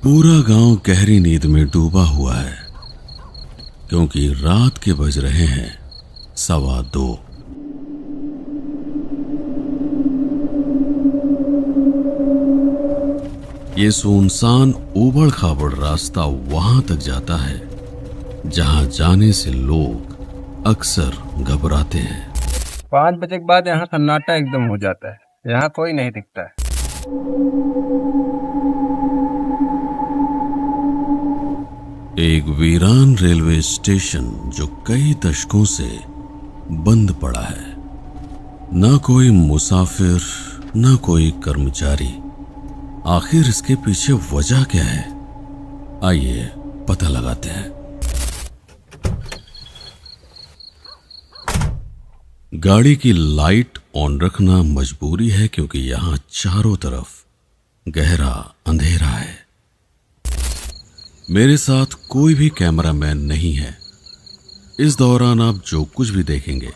पूरा गांव गहरी नींद में डूबा हुआ है क्योंकि रात के बज रहे हैं 2:15। ये सुनसान उबड़ खाबड़ रास्ता वहां तक जाता है जहां जाने से लोग अक्सर घबराते हैं। 5 बजे के बाद यहाँ सन्नाटा एकदम हो जाता है, यहाँ कोई नहीं दिखता है। एक वीरान रेलवे स्टेशन जो कई दशकों से बंद पड़ा है। ना कोई मुसाफिर, ना कोई कर्मचारी। आखिर इसके पीछे वजह क्या है? आइए पता लगाते हैं। गाड़ी की लाइट ऑन रखना मजबूरी है क्योंकि यहां चारों तरफ गहरा अंधेरा है। मेरे साथ कोई भी कैमरामैन नहीं है। इस दौरान आप जो कुछ भी देखेंगे,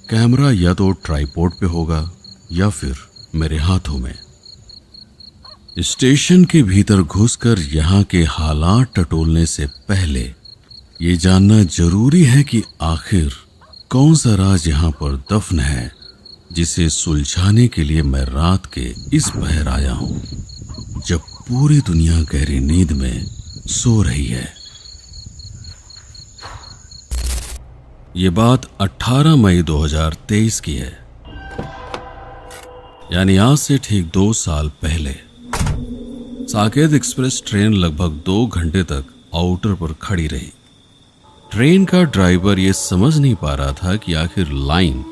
कैमरा या तो ट्राइपॉड पे होगा या फिर मेरे हाथों में। स्टेशन के भीतर घुसकर यहाँ के हालात टटोलने से पहले ये जानना जरूरी है कि आखिर कौन सा राज यहाँ पर दफन है जिसे सुलझाने के लिए मैं रात के इस पहर आया हूं जब पूरी दुनिया गहरी नींद में सो रही है। ये बात 18 मई 2023 की है, यानी आज से ठीक 2 साल पहले। साकेत एक्सप्रेस ट्रेन लगभग 2 घंटे तक आउटर पर खड़ी रही। ट्रेन का ड्राइवर यह समझ नहीं पा रहा था कि आखिर लाइन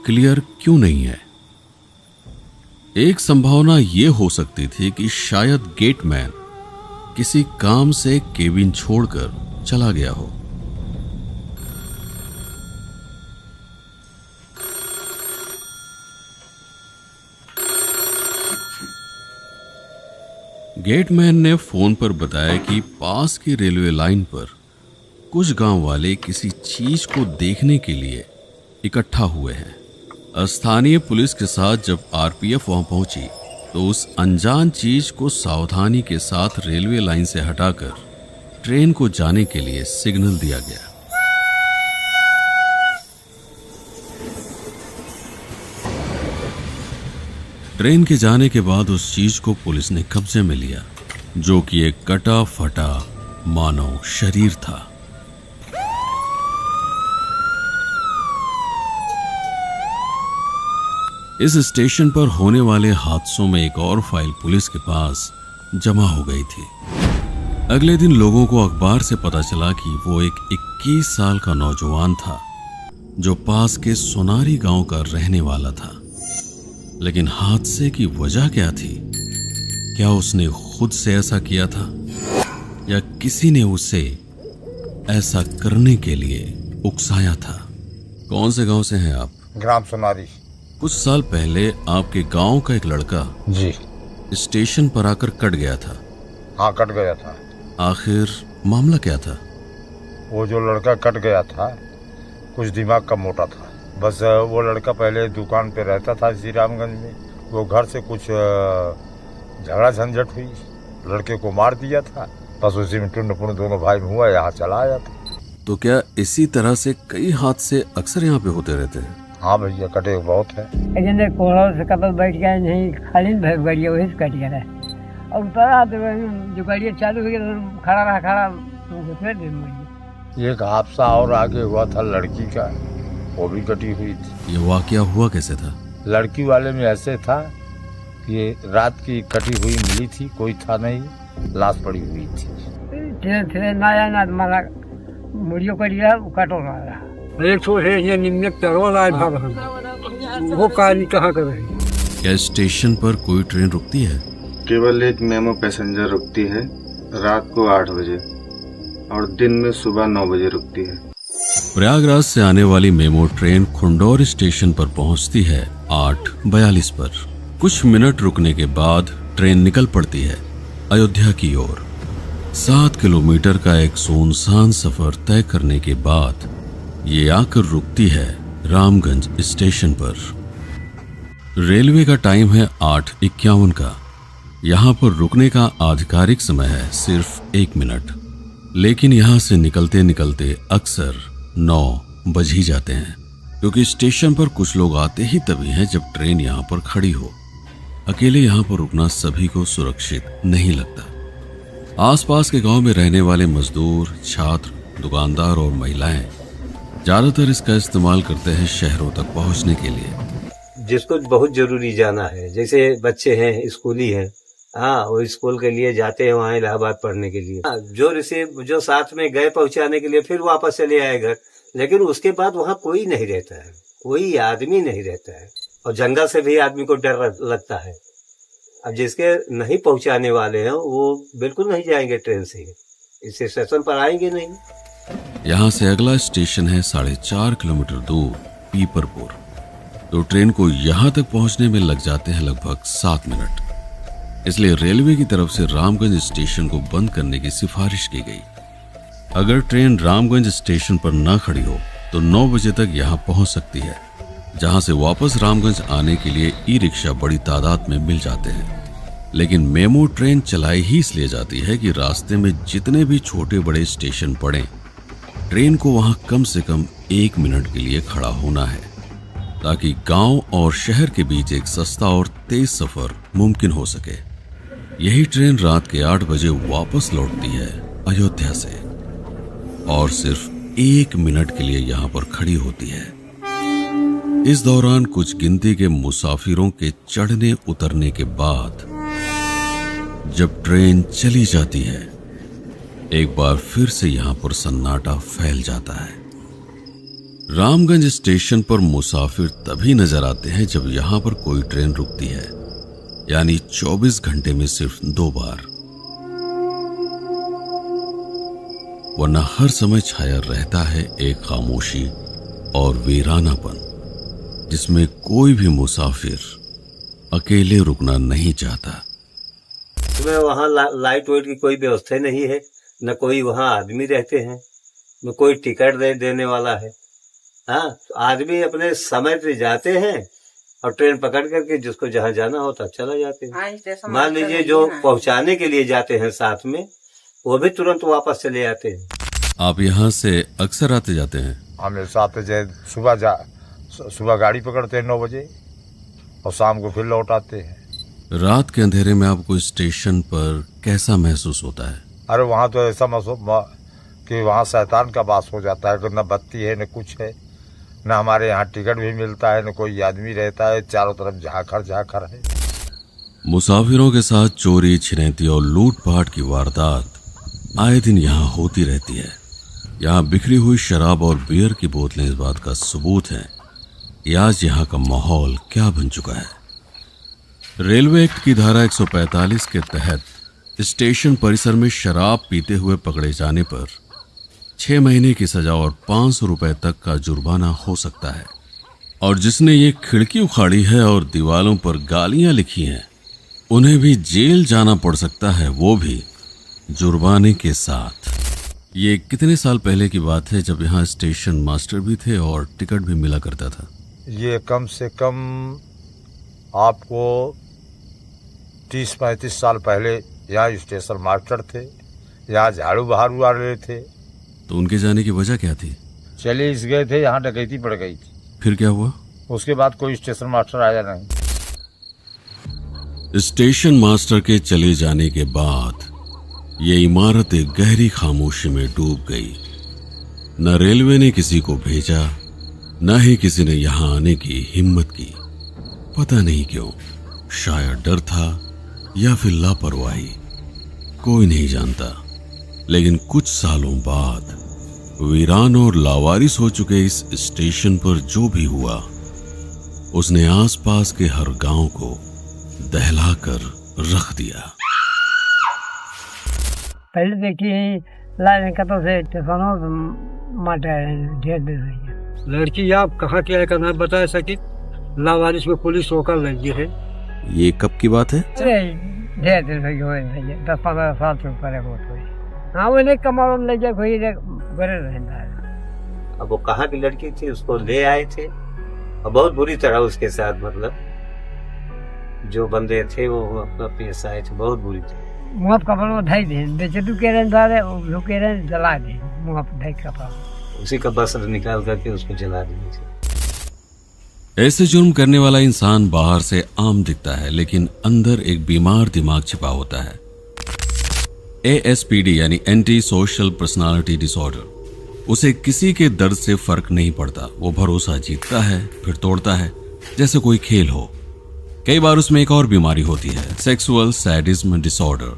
क्लियर क्यों नहीं है। एक संभावना यह हो सकती थी कि शायद गेटमैन किसी काम से केबिन छोड़कर चला गया हो। गेटमैन ने फोन पर बताया कि पास की रेलवे लाइन पर कुछ गांव वाले किसी चीज को देखने के लिए इकट्ठा हुए हैं। स्थानीय पुलिस के साथ जब आरपीएफ वहां पहुंची तो उस अनजान चीज को सावधानी के साथ रेलवे लाइन से हटाकर ट्रेन को जाने के लिए सिग्नल दिया गया। ट्रेन के जाने के बाद उस चीज को पुलिस ने कब्जे में लिया, जो कि एक कटा फटा मानव शरीर था। इस स्टेशन पर होने वाले हादसों में एक और फाइल पुलिस के पास जमा हो गई थी। अगले दिन लोगों को अखबार से पता चला कि वो एक 21 साल का नौजवान था जो पास के सोनारी गांव का रहने वाला था। लेकिन हादसे की वजह क्या थी? क्या उसने खुद से ऐसा किया था या किसी ने उसे ऐसा करने के लिए उकसाया था? कौन से गांव से हैं आप? ग्राम सोनारी। कुछ साल पहले आपके गांव का एक लड़का जी स्टेशन पर आकर कट गया था। हाँ, कट गया था। आखिर मामला क्या था? वो जो लड़का कट गया था कुछ दिमाग का मोटा था। बस वो लड़का पहले दुकान पे रहता था श्री रामगंज में। वो घर से कुछ झगड़ा झंझट हुई, लड़के को मार दिया था। बस उसी में टुंड दोनों भाई में हुआ, यहाँ चला आया था। तो क्या इसी तरह से कई हादसे अक्सर यहाँ पे होते रहते हैं? हाँ भैया, कटे बहुत है। से कपल बैठ गया नहीं, खाली गाड़िया वही से कट गया है। और उतरा तो जो गाड़िया चालू हो गया खड़ा रहा, खड़ा तो फिर दिन एक हादसा और आगे हुआ था लड़की का, वो भी कटी हुई थी। ये वाकया हुआ कैसे था? लड़की वाले में ऐसे था कि रात की कटी हुई मिली थी, कोई था नहीं, लाश पड़ी हुई थी। ट्रेन नया ना मारा मुड़ियो कर दिया, कटो रहा। एक सौ है ये निम्नक चढ़वा रहा है, वो कहानी कहाँ कर रही? क्या स्टेशन पर कोई ट्रेन रुकती है? केवल एक मेमो पैसेंजर रुकती है, रात को 8 बजे और दिन में सुबह 9 बजे रुकती है। प्रयागराज से आने वाली मेमो ट्रेन खुंडौर स्टेशन पर पहुंचती है 8:42 पर। कुछ मिनट रुकने के बाद ट्रेन निकल पड़ती है अयोध्या की ओर। 7 किलोमीटर का एक सुनसान सफर तय करने के बाद ये आकर रुकती है रामगंज स्टेशन पर। रेलवे का टाइम है 8:51 का। यहाँ पर रुकने का आधिकारिक समय है सिर्फ 1 मिनट, लेकिन यहाँ से निकलते निकलते अक्सर 9 बज ही जाते हैं, क्योंकि स्टेशन पर कुछ लोग आते ही तभी हैं जब ट्रेन यहाँ पर खड़ी हो। अकेले यहाँ पर रुकना सभी को सुरक्षित नहीं लगता। आसपास के गांव में रहने वाले मजदूर, छात्र, दुकानदार और महिलाएं ज्यादातर इसका इस्तेमाल करते हैं शहरों तक पहुंचने के लिए। जिसको बहुत जरूरी जाना है, जैसे बच्चे हैं, स्कूली हैं, हाँ, वो स्कूल के लिए जाते हैं वहाँ इलाहाबाद पढ़ने के लिए। जो साथ में गए पहुंचाने के लिए फिर वापस चले आए घर, लेकिन उसके बाद वहाँ कोई नहीं रहता है, कोई आदमी नहीं रहता है, और जंगल से भी आदमी को डर लगता है। अब जिसके नहीं पहुंचाने वाले हैं वो बिल्कुल नहीं जाएंगे ट्रेन से, इस स्टेशन पर आएंगे नहीं। यहाँ से अगला स्टेशन है 4.5 किलोमीटर दूर पीपरपुर, तो ट्रेन को यहाँ तक पहुँचने में लग जाते हैं लगभग 7 मिनट। इसलिए रेलवे की तरफ से रामगंज स्टेशन को बंद करने की सिफारिश की गई। अगर ट्रेन रामगंज स्टेशन पर न खड़ी हो तो 9 बजे तक यहाँ पहुँच सकती है, जहाँ से वापस रामगंज आने के लिए ई रिक्शा बड़ी तादाद में मिल जाते हैं। लेकिन मेमो ट्रेन चलाई ही इसलिए जाती है कि रास्ते में जितने भी छोटे बड़े स्टेशन पड़े, ट्रेन को वहां कम से कम 1 मिनट के लिए खड़ा होना है, ताकि गांव और शहर के बीच एक सस्ता और तेज सफर मुमकिन हो सके। यही ट्रेन रात के 8 बजे वापस लौटती है अयोध्या से, और सिर्फ 1 मिनट के लिए यहां पर खड़ी होती है। इस दौरान कुछ गिनती के मुसाफिरों के चढ़ने उतरने के बाद जब ट्रेन चली जाती है, एक बार फिर से यहां पर सन्नाटा फैल जाता है। रामगंज स्टेशन पर मुसाफिर तभी नजर आते हैं जब यहां पर कोई ट्रेन रुकती है, यानी 24 घंटे में सिर्फ 2 बार, वरना हर समय छाया रहता है एक खामोशी और वीरानापन, जिसमें कोई भी मुसाफिर अकेले रुकना नहीं चाहता। उसमें वहाँ लाइट वाइट की कोई व्यवस्था नहीं है, न कोई वहाँ आदमी रहते हैं, न कोई टिकट देने वाला है। हाँ, तो आदमी अपने समय पे जाते हैं और ट्रेन पकड़ करके जिसको जहाँ जाना होता चला जाते हैं। मान लीजिए जो पहुँचाने के लिए जाते हैं साथ में, वो भी तुरंत वापस चले जाते हैं। आप यहाँ से अक्सर आते जाते हैं? हमेशा आते जाए, सुबह गाड़ी पकड़ते हैं 9 बजे और शाम को फिर लौट आते हैं। रात के अंधेरे में आपको स्टेशन पर कैसा महसूस होता है? अरे वहाँ तो ऐसा महसूस कि वहाँ शैतान का वास हो जाता है। न बत्ती है, न कुछ है, न हमारे यहाँ टिकट भी मिलता है, न कोई आदमी रहता है। चारों तरफ झाखर है। मुसाफिरों के साथ चोरी, छिनैती और लूटपाट की वारदात आए दिन यहाँ होती रहती है। यहाँ बिखरी हुई शराब और बियर की बोतलें इस बात का सबूत हैं कि आज यहाँ का माहौल क्या बन चुका है। रेलवे एक्ट की धारा 145 के तहत स्टेशन परिसर में शराब पीते हुए पकड़े जाने पर 6 महीने की सजा और 500 रुपए तक का जुर्माना हो सकता है। और जिसने ये खिड़की उखाड़ी है और दीवालों पर गालियां लिखी हैं, उन्हें भी जेल जाना पड़ सकता है, वो भी जुर्माने के साथ। ये कितने साल पहले की बात है जब यहाँ स्टेशन मास्टर भी थे और टिकट भी मिला करता था? ये कम से कम आपको 30-35 साल पहले यहाँ स्टेशन मास्टर थे, यहाँ झाड़ू बहारू वाले थे। तो उनके जाने की वजह क्या थी? चले इस गए थे, यहाँ डकैती पड़ गई थी। फिर क्या हुआ? उसके बाद कोई स्टेशन मास्टर आया नहीं। स्टेशन मास्टर के चले जाने के बाद ये इमारत एक गहरी खामोशी में डूब गई। न रेलवे ने किसी को भेजा, न ही किसी ने यहां आने की हिम्मत की। पता नहीं क्यों, शायद डर था या फिर लापरवाही, कोई नहीं जानता। लेकिन कुछ सालों बाद वीरान और लावारिस हो चुके इस स्टेशन पर जो भी हुआ, उसने आसपास के हर गांव को दहलाकर रख दिया। पहले देखिए लाइन कतों से स्टेशनों माटा ढेर दे रही है। लड़की आप कहाँ के का नाम बता सके? लावारिस में पुलिस होकर लगी है। ये कब की बात है? ढेर दिन हो 10-15 साल से ऊपर है। बहुत हुई। हाँ, वो नहीं कमाओ ले जाए कोई बड़े रहता है। अब वो कहाँ की लड़की थी, उसको ले आए थे और बहुत बुरी तरह उसके साथ मतलब जो बंदे थे वो अपना पेश आए थे, बहुत बुरी थी। मुँह पर कपड़ा वो ढाई दे बेचे तू कह रहे दारे वो कह रहे जला दे मुँह पर ढाई कपड़ा, उसी का वस्त्र निकाल करके उसको जला दिए थे। ऐसे जुर्म करने वाला इंसान बाहर से आम दिखता है, लेकिन अंदर एक बीमार दिमाग छिपा होता है। ASPD यानी एंटी सोशल पर्सनालिटी डिसऑर्डर। उसे किसी के दर्द से फर्क नहीं पड़ता, वो भरोसा जीतता है फिर तोड़ता है जैसे कोई खेल हो। कई बार उसमें एक और बीमारी होती है, सेक्सुअल सैडिज्म डिसऑर्डर,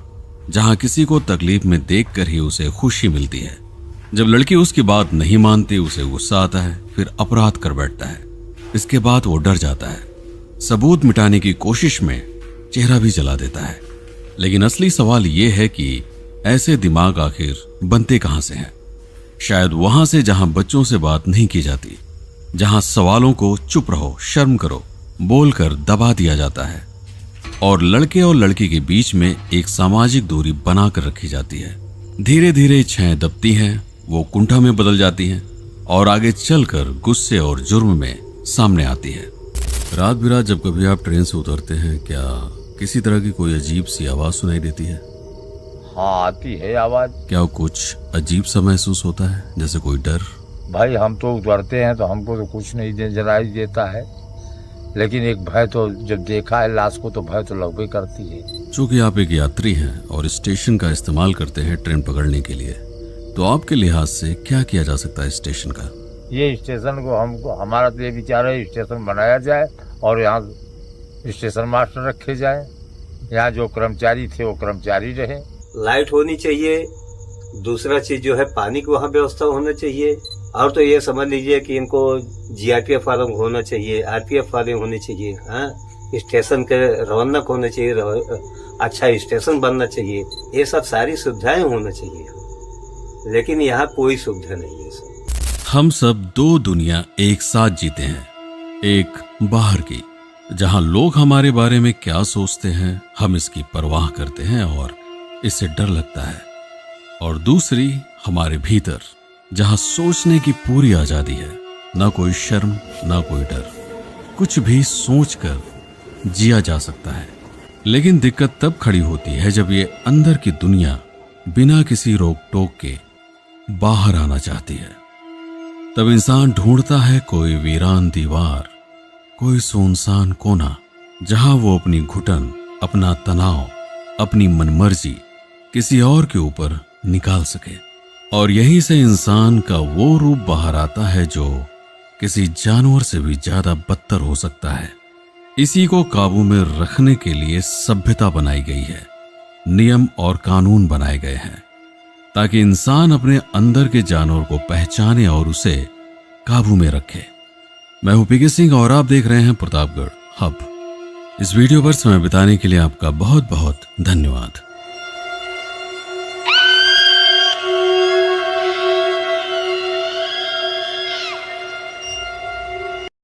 जहां किसी को तकलीफ में देखकर ही उसे खुशी मिलती है। जब लड़की उसकी बात नहीं मानती उसे गुस्सा आता है, फिर अपराध कर बैठता है। इसके बाद वो डर जाता है, सबूत मिटाने की कोशिश में चेहरा भी जला देता है। लेकिन असली सवाल यह है कि ऐसे दिमाग आखिर बनते कहां से हैं? शायद वहां से जहां बच्चों से बात नहीं की जाती, जहां सवालों को चुप रहो, शर्म करो बोलकर दबा दिया जाता है, और लड़के और लड़की के बीच में एक सामाजिक दूरी बनाकर रखी जाती है। धीरे धीरे इच्छाएं दबती हैं, वो कुंठा में बदल जाती हैं और आगे चलकर गुस्से और जुर्म में सामने आती है। रात बिरात जब कभी आप ट्रेन से उतरते हैं, क्या किसी तरह की कोई अजीब सी आवाज सुनाई देती है? हाँ आती है आवाज। क्या कुछ अजीब सा महसूस होता है, जैसे कोई डर? भाई हम तो उतरते हैं तो हमको तो कुछ नहीं जलाई देता है, लेकिन एक भय तो जब देखा है लाश को तो भय तो लगभग करती है। चूंकि आप एक यात्री हैं और स्टेशन का इस्तेमाल करते हैं ट्रेन पकड़ने के लिए, तो आपके लिहाज से क्या किया जा सकता है स्टेशन का? ये स्टेशन को हमको हमारा तो ये विचार है स्टेशन बनाया जाए और यहाँ स्टेशन मास्टर रखे जाए, यहाँ जो कर्मचारी थे वो कर्मचारी रहे। लाइट होनी चाहिए, दूसरा चीज जो है पानी की वहाँ व्यवस्था होना चाहिए, और तो ये समझ लीजिए कि इनको GRPF वालों को होना चाहिए, RPF वाले होने चाहिए, हाँ स्टेशन के रौनक होने चाहिए, अच्छा स्टेशन बनना चाहिए, ये सब सारी सुविधाएं होना चाहिए, लेकिन यहाँ कोई सुविधा नहीं है सर। हम सब दो दुनिया एक साथ जीते हैं, एक बाहर की जहां लोग हमारे बारे में क्या सोचते हैं हम इसकी परवाह करते हैं और इससे डर लगता है, और दूसरी हमारे भीतर जहां सोचने की पूरी आजादी है, ना कोई शर्म ना कोई डर, कुछ भी सोचकर जिया जा सकता है। लेकिन दिक्कत तब खड़ी होती है जब ये अंदर की दुनिया बिना किसी रोक टोक के बाहर आना चाहती है। तब इंसान ढूंढता है कोई वीरान दीवार, कोई सुनसान कोना, जहां वो अपनी घुटन, अपना तनाव, अपनी मनमर्जी किसी और के ऊपर निकाल सके। और यहीं से इंसान का वो रूप बाहर आता है जो किसी जानवर से भी ज्यादा बदतर हो सकता है। इसी को काबू में रखने के लिए सभ्यता बनाई गई है, नियम और कानून बनाए गए हैं, ताकि इंसान अपने अंदर के जानवर को पहचाने और उसे काबू में रखे। मैं हूं पीके सिंह और आप देख रहे हैं प्रतापगढ़ हब। इस वीडियो पर समय बिताने के लिए आपका बहुत बहुत धन्यवाद।